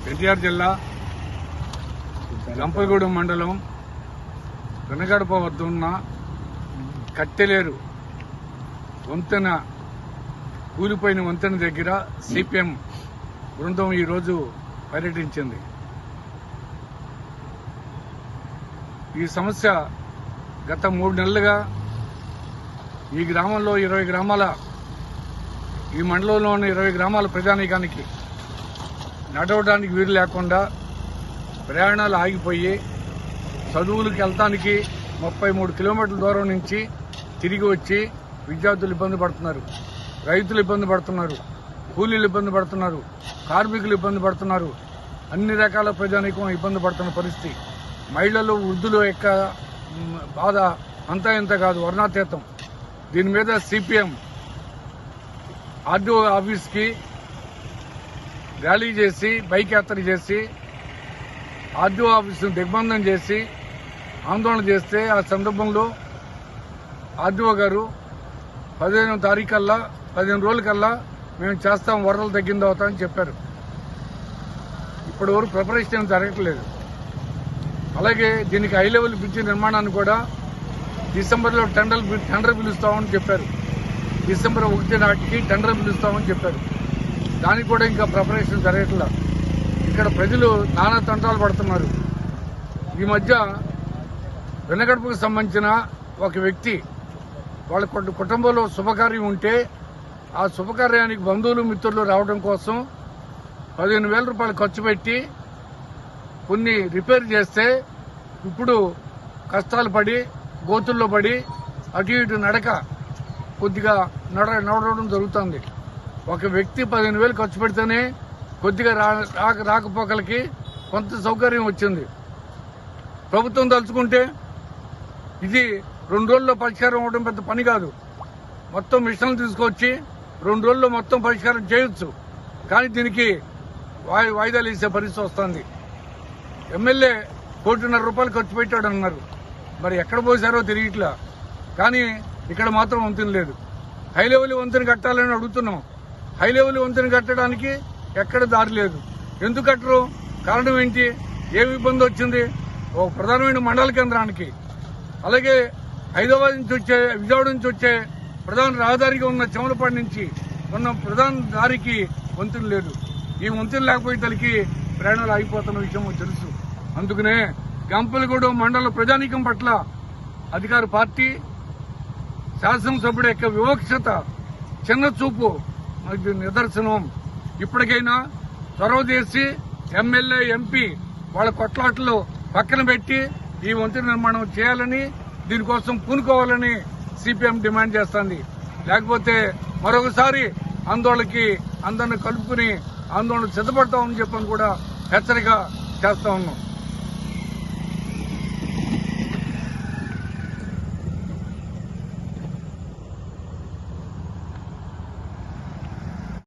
ఎన్టీఆర్ జిల్లా గంపలగూడెం మండలం వెనగడప వద్ద ఉన్న కట్టెలేరు వంతెన కూలిపోయిన వంతెన దగ్గర సిపిఎం బృందం ఈరోజు పర్యటించింది. ఈ సమస్య గత 3 నెలలుగా ఈ గ్రామంలో 20 గ్రామాల ఈ మండలంలోని 20 గ్రామాల ప్రజానీకానికి నడవడానికి వీలు లేకుండా ప్రయాణాలు ఆగిపోయి చదువులకు వెళ్తానికి 33 కిలోమీటర్ల దూరం నుంచి తిరిగి వచ్చి విద్యార్థులు ఇబ్బంది పడుతున్నారు, రైతులు ఇబ్బంది పడుతున్నారు, కూలీలు ఇబ్బంది పడుతున్నారు, కార్మికులు ఇబ్బంది పడుతున్నారు. అన్ని రకాల ప్రజానీకం ఇబ్బంది పడుతున్న పరిస్థితి. మహిళలు వృద్ధులు యొక్క బాధ అంతా ఇంత కాదు, వర్ణాతీతం. దీని మీద సిపిఎం ఆర్డీఓ ఆఫీస్కి ర్యాలీ చేసి బైక్ యాత్ర చేసి ఆర్డీఓ ఆఫీసును దిగ్బంధం చేసి ఆందోళన చేస్తే ఆ సందర్భంలో ఆర్డీఓ గారు 15వ తారీఖు కల్లా 15 రోజుల కల్లా మేము చేస్తాం, వరదలు తగ్గింది అవుతామని చెప్పారు. ఇప్పటి వరకు ప్రిపరేషన్ జరగట్లేదు. అలాగే దీనికి హై లెవెల్ బ్రిడ్జి నిర్మాణాన్ని కూడా డిసెంబర్లో టెండర్ పిలుస్తామని చెప్పారు. డిసెంబర్ 1 నాటికి టెండర్ పిలుస్తామని చెప్పారు. దానికి కూడా ఇంకా ప్రిపరేషన్ జరగట్లా. ఇక్కడ ప్రజలు నానా తంటాలు పడుతున్నారు. ఈ మధ్య వెనగడపకు సంబంధించిన ఒక వ్యక్తి వాళ్ళ కుటుంబంలో శుభకార్యం ఉంటే ఆ శుభకార్యానికి బంధువులు మిత్రులు రావడం కోసం 15,000 రూపాయలు ఖర్చు పెట్టి కొన్ని రిపేర్ చేస్తే ఇప్పుడు కష్టాలు పడి గోతుల్లో పడి అటు ఇటు నడక కొద్దిగా నడవడం జరుగుతుంది. ఒక వ్యక్తి 15,000 ఖర్చు పెడితేనే కొద్దిగా రాకపోకలకి కొంత సౌకర్యం వచ్చింది. ప్రభుత్వం తలుచుకుంటే ఇది 2 రోజుల్లో పరిష్కారం అవడం పెద్ద పని కాదు. మొత్తం మిషన్లు తీసుకొచ్చి 2 రోజుల్లో మొత్తం పరిష్కారం చేయొచ్చు. కానీ దీనికి వాయిదాలు వేసే పరిస్థితి వస్తుంది. ఎమ్మెల్యే 1,50,00,000 రూపాయలు ఖర్చు పెట్టాడన్నారు. మరి ఎక్కడ పోసారో తెలియట్లా. కానీ ఇక్కడ మాత్రం వంతెన లేదు. హై లెవెల్ వంతెన కట్టాలని అడుగుతున్నాం. హై లెవెల్ వంతెన కట్టడానికి ఎక్కడ దారి లేదు. ఎందుకు కట్టరు? కారణం ఏంటి? ఏమి ఇబ్బంది వచ్చింది? ఒక ప్రధానమైన మండల కేంద్రానికి, అలాగే హైదరాబాద్ నుంచి వచ్చే విజయవాడ నుంచి వచ్చే ప్రధాన రహదారిగా ఉన్న చెమలపాడు నుంచి ఉన్న ప్రధాన దారికి వంతెన లేదు. ఈ వంతెన లేకపోయేసరికి ప్రయాణాలు ఆగిపోతున్న విషయం తెలుసు. అందుకనే గంపలగూడెం మండల ప్రజానీకం పట్ల అధికార పార్టీ శాసనసభ్యుడి యొక్క వివక్షత, చిన్న చూపు మనకి నిదర్శనం. ఇప్పటికైనా చొరవ చేసి ఎమ్మెల్యే ఎంపీ వాళ్ళ కొట్లాటలు పక్కన పెట్టి ఈ వంతెన నిర్మాణం చేయాలని, దీనికోసం పూనుకోవాలని సిపిఎం డిమాండ్ చేస్తోంది. లేకపోతే మరొకసారి ఆందోళనకి అందరిని కలుపుకుని ఆందోళన సిద్ధపడతామని చెప్పని కూడా హెచ్చరిక చేస్తా ఉన్నాం.